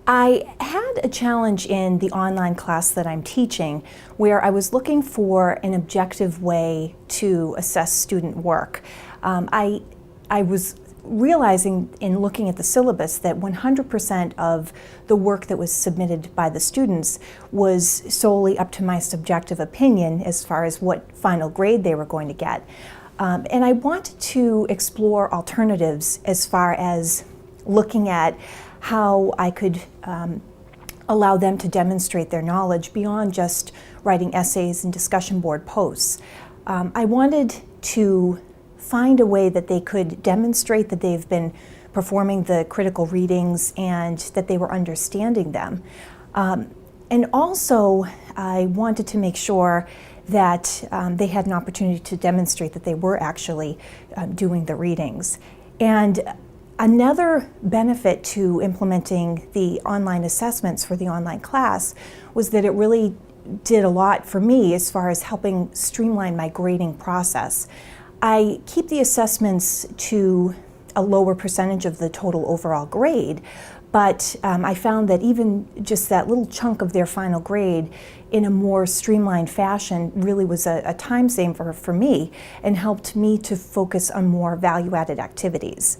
I had a challenge in the online class that I'm teaching where I was looking for an objective way to assess student work. I was realizing in looking at the syllabus that 100% of the work that was submitted by the students was solely up to my subjective opinion as far as what final grade they were going to get. And I wanted to explore alternatives as far as looking at how I could allow them to demonstrate their knowledge beyond just writing essays and discussion board posts. I wanted to find a way that they could demonstrate that they've been performing the critical readings and that they were understanding them. And also, I wanted to make sure that they had an opportunity to demonstrate that they were actually doing the readings. And another benefit to implementing the online assessments for the online class was that it really did a lot for me as far as helping streamline my grading process. I keep the assessments to a lower percentage of the total overall grade, but I found that even just that little chunk of their final grade in a more streamlined fashion really was a time saver for me and helped me to focus on more value-added activities.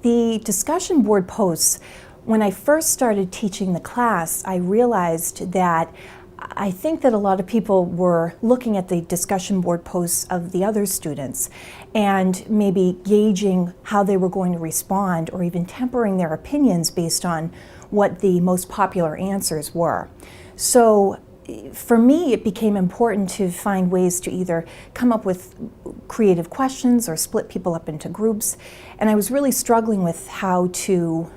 The discussion board posts, when I first started teaching the class, I realized that I think that a lot of people were looking at the discussion board posts of the other students and maybe gauging how they were going to respond or even tempering their opinions based on what the most popular answers were. So for me, it became important to find ways to either come up with creative questions or split people up into groups. And I was really struggling with how to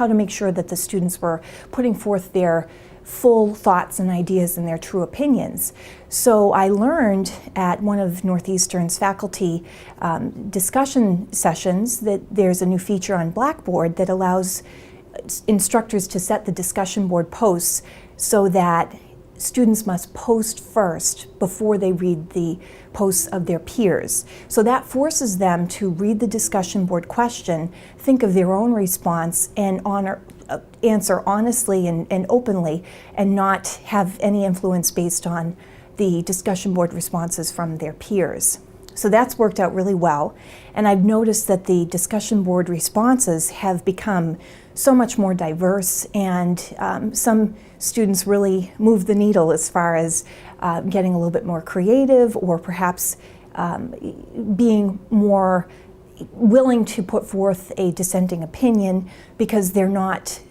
make sure that the students were putting forth their full thoughts and ideas and their true opinions. So I learned at one of Northeastern's faculty discussion sessions that there's a new feature on Blackboard that allows instructors to set the discussion board posts so that students must post first before they read the posts of their peers. So that forces them to read the discussion board question, think of their own response, and answer honestly and openly, and not have any influence based on the discussion board responses from their peers. So that's worked out really well. And I've noticed that the discussion board responses have become so much more diverse, and some students really move the needle as far as getting a little bit more creative, or perhaps being more willing to put forth a dissenting opinion because they're not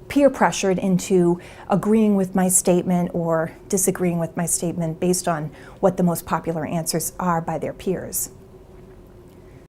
peer pressured into agreeing with my statement or disagreeing with my statement based on what the most popular answers are by their peers.